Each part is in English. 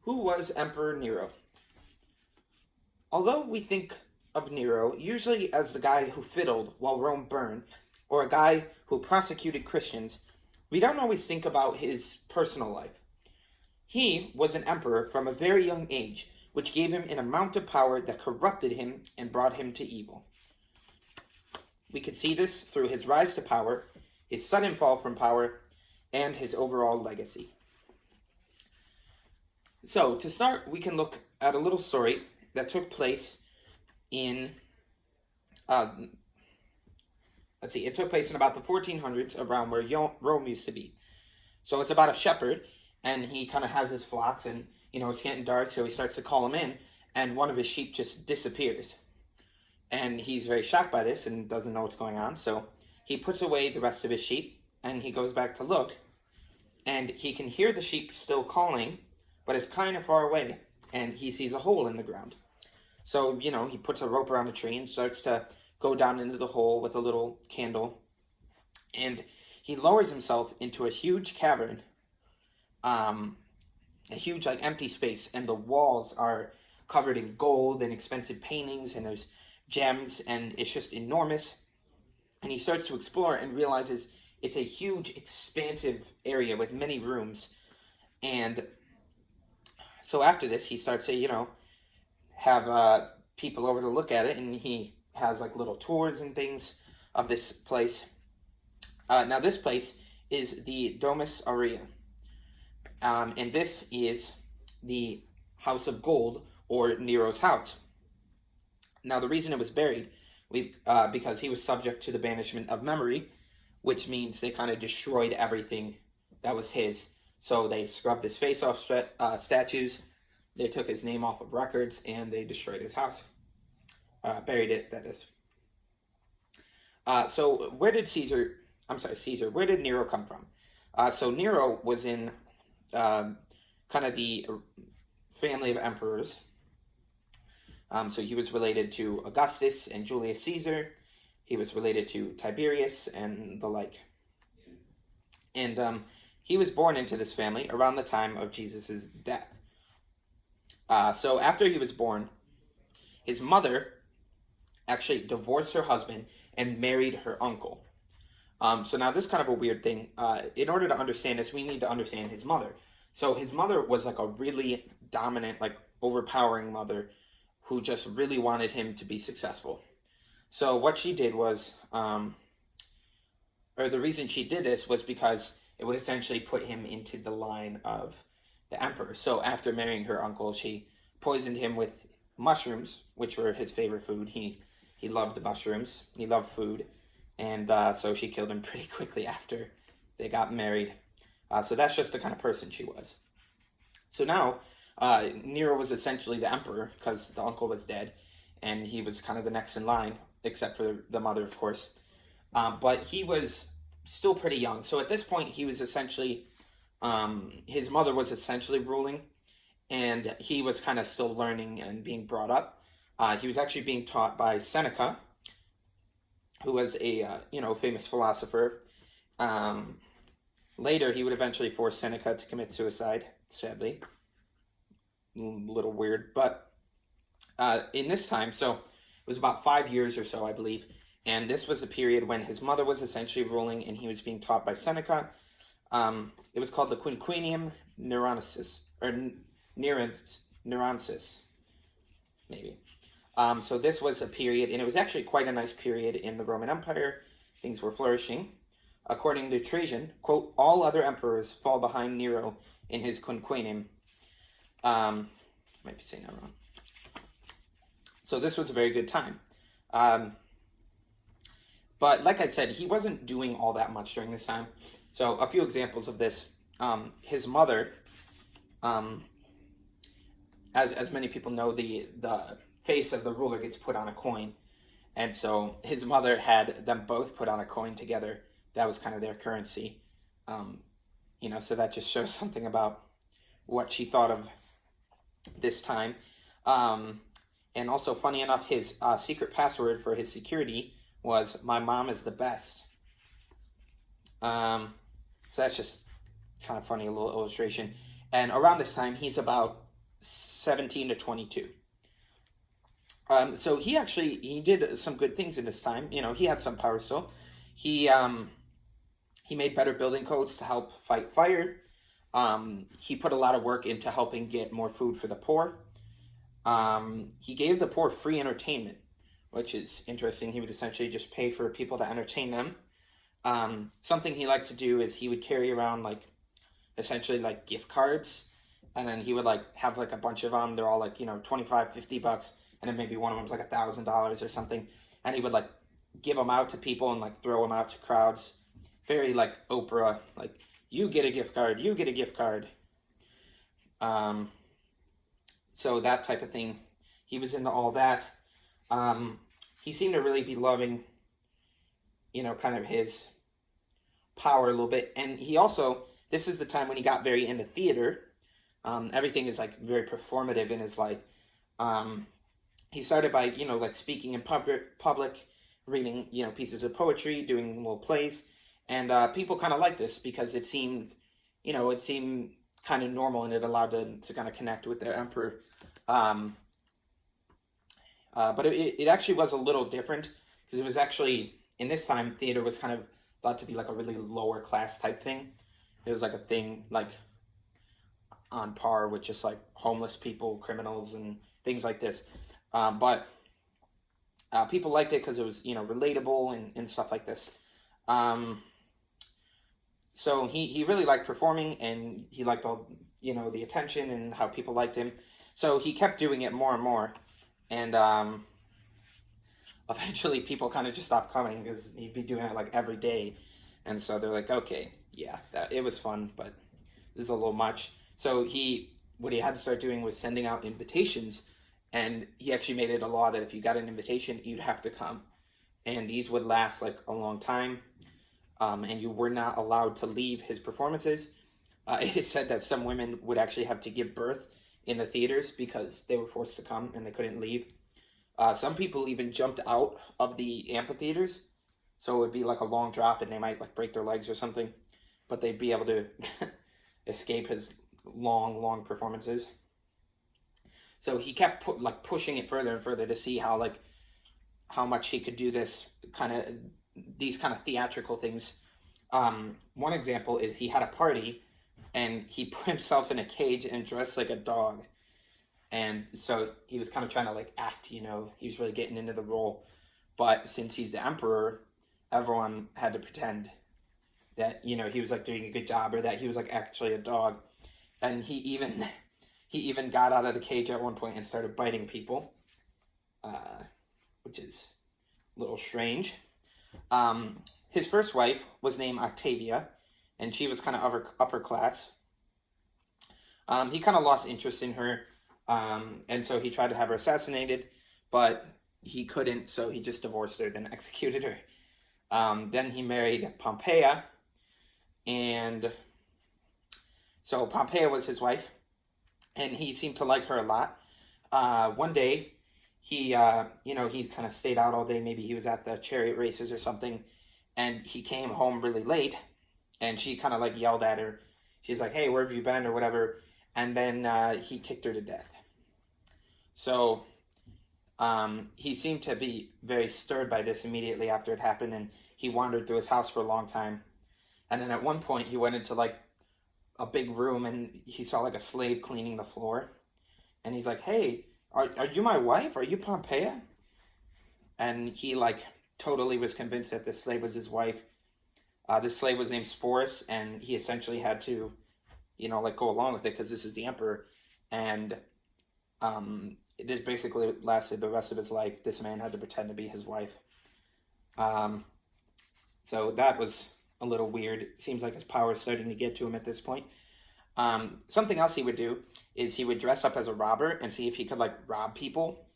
Who was Emperor Nero? Although we think of Nero usually as the guy who fiddled while Rome burned, or a guy who prosecuted Christians, we don't always think about his personal life. He was an emperor from a very young age, which gave him an amount of power that corrupted him and brought him to evil. We could see this through his rise to power, his sudden fall from power, and his overall legacy. So, to start, we can look at a little story that took place in, it took place in about the 1400s, around where Rome used to be. So it's about a shepherd, and he kind of has his flocks, and, it's getting dark, so he starts to call them in, and one of his sheep just disappears. And he's very shocked by this and doesn't know what's going on, so he puts away the rest of his sheep, and he goes back to look, and he can hear the sheep still calling, but it's kind of far away, and he sees a hole in the ground. So, he puts a rope around a tree and starts to go down into the hole with a little candle, and he lowers himself into a huge cavern, a huge, empty space, and the walls are covered in gold and expensive paintings, and there's gems, and it's just enormous. And he starts to explore and realizes it's a huge, expansive area with many rooms. And so after this, he starts to, have people over to look at it, and he has little tours and things of this place. Now this place is the Domus Aurea, and this is the House of Gold, or Nero's house. Now the reason it was buried, because he was subject to the banishment of memory, which means they kind of destroyed everything that was his. So they scrubbed his face off statues, they took his name off of records, and they destroyed his house. Buried it, that is. So where did where did Nero come from? So Nero was in kind of the family of emperors. So he was related to Augustus and Julius Caesar. He was related to Tiberius and the like. And he was born into this family around the time of Jesus' death. So after he was born, his mother actually divorced her husband and married her uncle. So now this is kind of a weird thing. In order to understand this, we need to understand his mother. So his mother was a really dominant, overpowering mother who just really wanted him to be successful. So what she did was, or the reason she did this was because it would essentially put him into the line of the emperor. So after marrying her uncle, she poisoned him with mushrooms, which were his favorite food. He loved mushrooms. He loved food. And so she killed him pretty quickly after they got married. So that's just the kind of person she was. So now, Nero was essentially the emperor because the uncle was dead. And he was kind of the next in line, except for the mother, of course. But he was still pretty young. So at this point, he was essentially, his mother was essentially ruling. And he was kind of still learning and being brought up. He was actually being taught by Seneca, who was a famous philosopher. Later, he would eventually force Seneca to commit suicide, sadly. A little weird, but in this time, so it was about 5 years or so, I believe, and this was a period when his mother was essentially ruling and he was being taught by Seneca. It was called the Quinquennium Neronensis, or Neronensis, maybe. So this was a period, and it was actually quite a nice period in the Roman Empire. Things were flourishing. According to Trajan, quote, all other emperors fall behind Nero in his quinquennium. Might be saying that wrong. So this was a very good time. But like I said, he wasn't doing all that much during this time. So a few examples of this. His mother, as many people know, the face of the ruler gets put on a coin. And so his mother had them both put on a coin together. That was kind of their currency. So that just shows something about what she thought of this time. And also, funny enough, his secret password for his security was, "My mom is the best." So that's just kind of funny, a little illustration. And around this time, he's about 17 to 22. So he did some good things in his time. You know, he had some power still. He he made better building codes to help fight fire. He put a lot of work into helping get more food for the poor. He gave the poor free entertainment, which is interesting. He would essentially just pay for people to entertain them. Something he liked to do is he would carry around like essentially like gift cards, and then he would like have like a bunch of them. They're all like, you know, 25, $50, and then maybe one of them was like $1,000 or something, and he would like give them out to people and like throw them out to crowds. Very like Oprah, like you get a gift card, you get a gift card. Um, so that type of thing. He was into all that. He seemed to really be loving, you know, kind of his power a little bit. And he also, this is the time when he got very into theater. Everything is like very performative in his life. He started by, you know, like speaking in public, reading, you know, pieces of poetry, doing little plays. And people kind of liked this because it seemed, you know, it seemed kind of normal, and it allowed them to kind of connect with their emperor. But it actually was a little different, because it was actually, in this time, theater was kind of thought to be like a really lower class type thing. It was like a thing like on par with just like homeless people, criminals, and things like this. But people liked it because it was, you know, relatable and stuff like this. So he really liked performing, and he liked all, you know, the attention and how people liked him. So he kept doing it more and more. And eventually people kind of just stopped coming because he'd be doing it like every day. And so they're like, okay, yeah, it was fun, but this is a little much. So what he had to start doing was sending out invitations. And he actually made it a law that if you got an invitation, you'd have to come. And these would last like a long time. And you were not allowed to leave his performances. It is said that some women would actually have to give birth in the theaters because they were forced to come and they couldn't leave. Some people even jumped out of the amphitheaters, so it would be like a long drop and they might like break their legs or something, but they'd be able to escape his long performances. So he kept pushing it further and further to see how much he could do these kind of theatrical things. One example is he had a party and he put himself in a cage and dressed like a dog. And so he was kind of trying to like act, you know, he was really getting into the role. But since he's the emperor, everyone had to pretend that, you know, he was like doing a good job, or that he was like actually a dog. And he even got out of the cage at one point and started biting people, which is a little strange. His first wife was named Octavia, and she was kind of upper class. He kind of lost interest in her, and so he tried to have her assassinated, but he couldn't, so he just divorced her, then executed her. Then he married Pompeia, and so Pompeia was his wife, and he seemed to like her a lot. One day, he kind of stayed out all day. Maybe he was at the chariot races or something, and he came home really late, and she kind of like yelled at her. She's like, hey, where have you been, or whatever. And then he kicked her to death. So he seemed to be very stirred by this immediately after it happened, and he wandered through his house for a long time. And then at one point he went into like a big room, and he saw like a slave cleaning the floor. And he's like, hey, are you my wife? Are you Pompeia? And he like totally was convinced that this slave was his wife. This slave was named Sporus, and he essentially had to, you know, like go along with it because this is the emperor. And this basically lasted the rest of his life. This man had to pretend to be his wife. So that was a little weird. It seems like his power is starting to get to him at this point. Something else he would do is he would dress up as a robber and see if he could like rob people.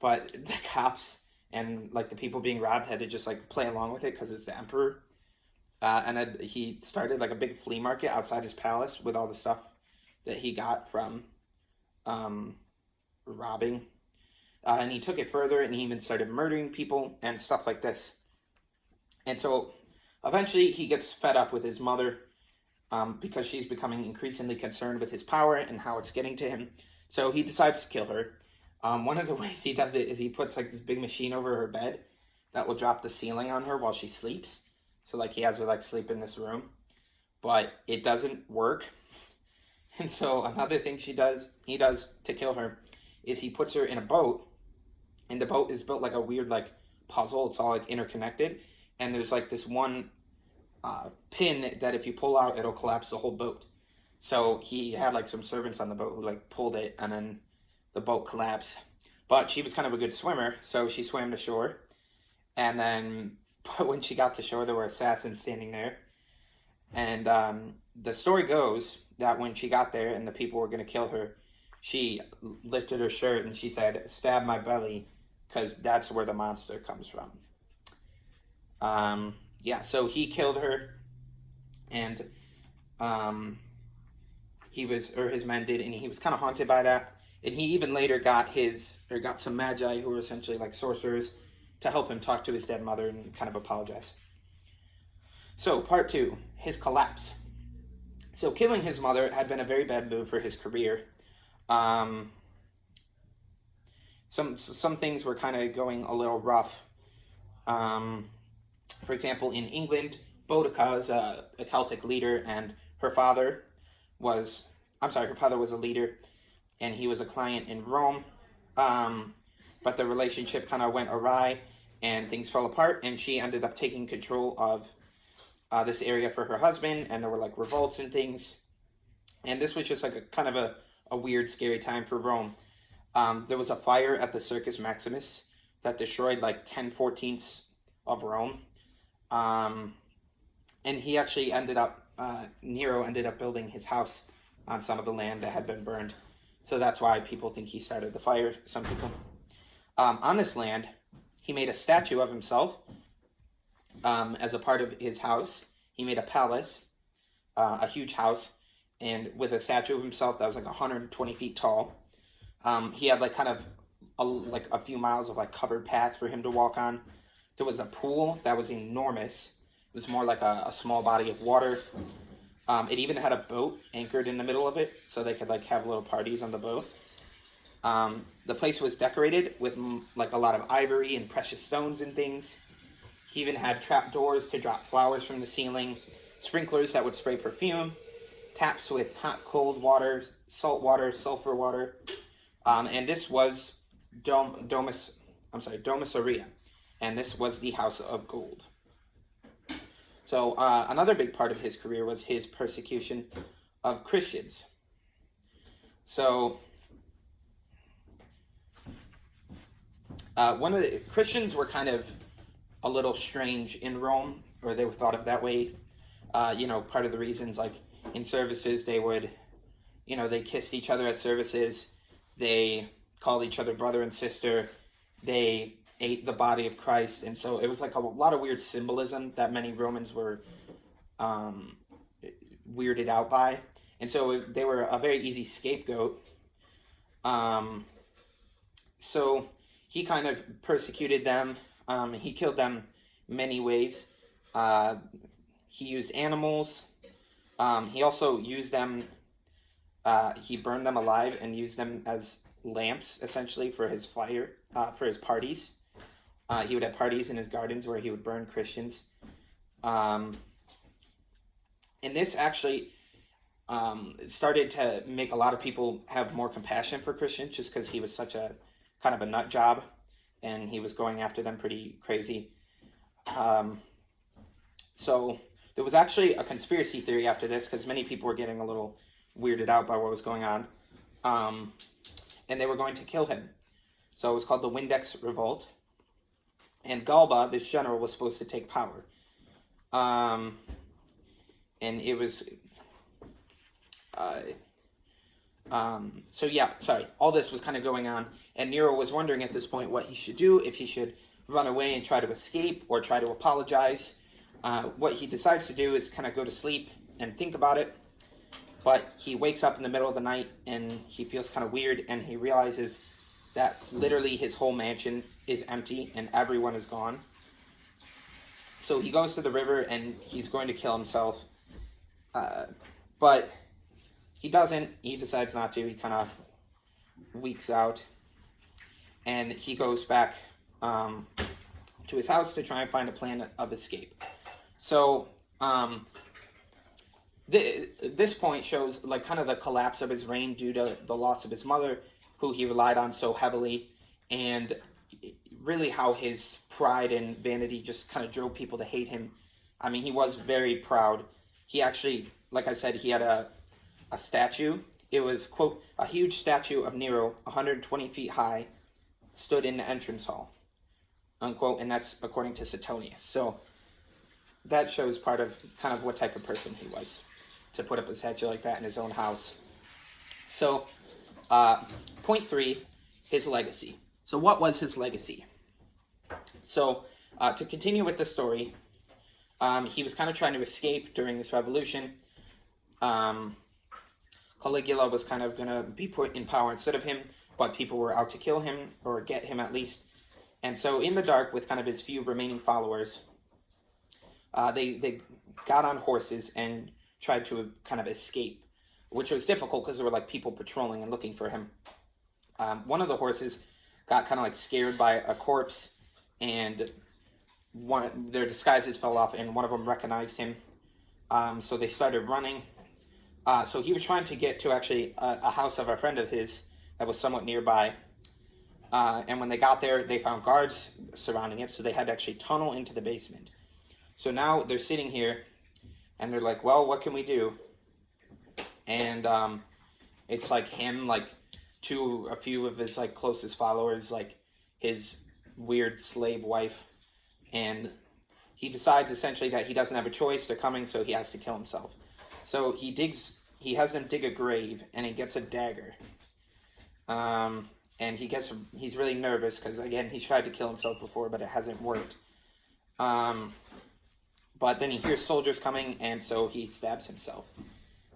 But the cops and like the people being robbed had to just like play along with it because it's the emperor. And then he started like a big flea market outside his palace with all the stuff that he got from robbing. And he took it further, and he even started murdering people and stuff like this. And so eventually he gets fed up with his mother because she's becoming increasingly concerned with his power and how it's getting to him. So he decides to kill her. One of the ways he does it is he puts like this big machine over her bed that will drop the ceiling on her while she sleeps. So like he has her like sleep in this room, but it doesn't work. And so another thing he does to kill her, is he puts her in a boat, and the boat is built like a weird like puzzle. It's all like interconnected, and there's like this one pin that if you pull out, it'll collapse the whole boat. So he had like some servants on the boat who like pulled it, and then the boat collapsed. But she was kind of a good swimmer, so she swam to shore. And then, but when she got to shore, there were assassins standing there. And the story goes that when she got there and the people were going to kill her, she lifted her shirt and she said, "Stab my belly, because that's where the monster comes from." Yeah, so he killed her, and his men did, and he was kind of haunted by that. And he even later got some magi who were essentially like sorcerers to help him talk to his dead mother and kind of apologize. So, part 2, his collapse. So, killing his mother had been a very bad move for his career. Some things were kind of going a little rough. For example, in England, Boudica is a Celtic leader, and her father was a leader, and he was a client in Rome. But the relationship kind of went awry, and things fell apart, and she ended up taking control of this area for her husband, and there were like revolts and things. And this was just like a kind of a weird, scary time for Rome. There was a fire at the Circus Maximus that destroyed like 10/14 of Rome. And he actually Nero ended up building his house on some of the land that had been burned. So that's why people think he started the fire, some people. On this land, he made a statue of himself as a part of his house. He made a palace, a huge house, and with a statue of himself that was like 120 feet tall. He had like kind of a few miles of like covered path for him to walk on. There was a pool that was enormous. It was more like a small body of water. It even had a boat anchored in the middle of it, so they could like have little parties on the boat. The place was decorated with like a lot of ivory and precious stones and things. He even had trap doors to drop flowers from the ceiling, sprinklers that would spray perfume, taps with hot, cold water, salt water, sulfur water, and this was Domus Aurea, and this was the House of Gold. So another big part of his career was his persecution of Christians. So one of the Christians were kind of a little strange in Rome, or they were thought of that way. Part of the reasons, like in services, they would, they kissed each other at services. They called each other brother and sister. They ate the body of Christ. And so it was like a lot of weird symbolism that many Romans were weirded out by. And so they were a very easy scapegoat. So he kind of persecuted them. He killed them many ways. He used animals. He also used them, he burned them alive and used them as lamps, essentially, for his fire, for his parties. He would have parties in his gardens where he would burn Christians. And this actually started to make a lot of people have more compassion for Christians, just because he was such a kind of a nut job, and he was going after them pretty crazy. So there was actually a conspiracy theory after this, because many people were getting a little weirded out by what was going on. And they were going to kill him. So it was called the Windex Revolt. And Galba, this general, was supposed to take power. And it was... all this was kind of going on, and Nero was wondering at this point what he should do, if he should run away and try to escape or try to apologize. What he decides to do is kind of go to sleep and think about it, but he wakes up in the middle of the night and he feels kind of weird, and he realizes that literally his whole mansion is empty and everyone is gone. So he goes to the river and he's going to kill himself, but he doesn't. He decides not to. He kind of weeks out, and he goes back to his house to try and find a plan of escape. So this point shows like kind of the collapse of his reign due to the loss of his mother, who he relied on so heavily, and really how his pride and vanity just kind of drove people to hate him. I mean, he was very proud. He actually, like I said, he had a statue. It was, quote, a huge statue of Nero, 120 feet high, stood in the entrance hall, unquote, and that's according to Suetonius. So that shows part of kind of what type of person he was, to put up a statue like that in his own house. So, point 3, his legacy. So what was his legacy? So, to continue with the story, he was kind of trying to escape during this revolution. Caligula was kind of going to be put in power instead of him, but people were out to kill him, or get him at least. And so in the dark, with kind of his few remaining followers, they got on horses and tried to kind of escape, which was difficult because there were like people patrolling and looking for him. One of the horses got kind of like scared by a corpse, and their disguises fell off, and one of them recognized him. So they started running. So he was trying to get to actually a house of a friend of his that was somewhat nearby. And when they got there, they found guards surrounding it, so they had to actually tunnel into the basement. So now they're sitting here, and they're like, well, what can we do? And it's like him, like a few of his like closest followers, like his weird slave wife, and he decides essentially that he doesn't have a choice. They're coming, so he has to kill himself. So he has them dig a grave, and he gets a dagger. And he's really nervous because, again, he's tried to kill himself before, but it hasn't worked. But then he hears soldiers coming, and so he stabs himself.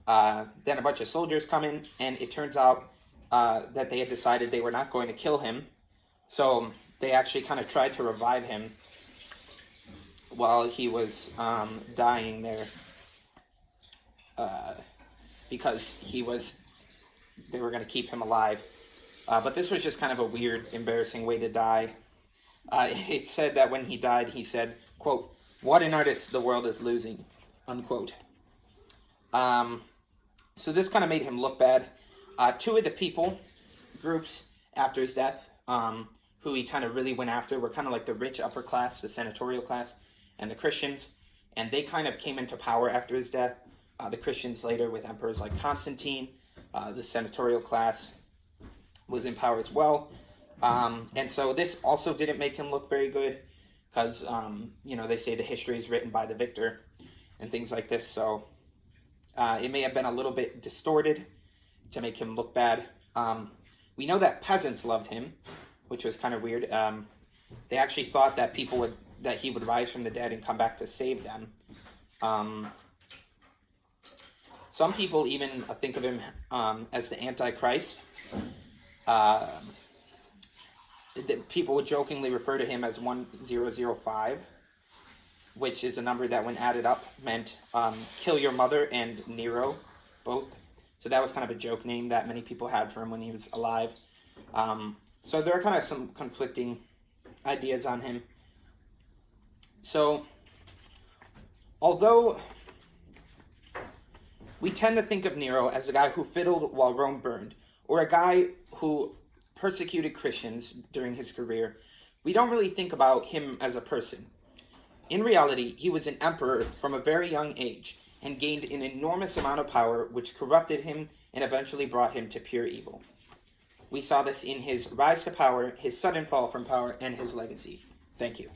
Then a bunch of soldiers come in, and it turns out that they had decided they were not going to kill him. So they actually kind of tried to revive him while he was dying there. Because they were going to keep him alive. But this was just kind of a weird, embarrassing way to die. It said that when he died, he said, quote, "What an artist the world is losing," unquote. So this kind of made him look bad. Two of the people groups after his death, who he kind of really went after, were kind of like the rich upper class, the senatorial class, and the Christians. And they kind of came into power after his death. The Christians later with emperors like Constantine. The senatorial class was in power as well. And so this also didn't make him look very good because, they say the history is written by the victor and things like this. So it may have been a little bit distorted to make him look bad. We know that peasants loved him, which was kind of weird. They actually thought that that he would rise from the dead and come back to save them. Some people even think of him as the Antichrist. People would jokingly refer to him as 1005, which is a number that when added up meant kill your mother and Nero, both. So that was kind of a joke name that many people had for him when he was alive. So there are kind of some conflicting ideas on him. So, although we tend to think of Nero as a guy who fiddled while Rome burned, or a guy who persecuted Christians during his career, we don't really think about him as a person. In reality, he was an emperor from a very young age and gained an enormous amount of power, which corrupted him and eventually brought him to pure evil. We saw this in his rise to power, his sudden fall from power, and his legacy. Thank you.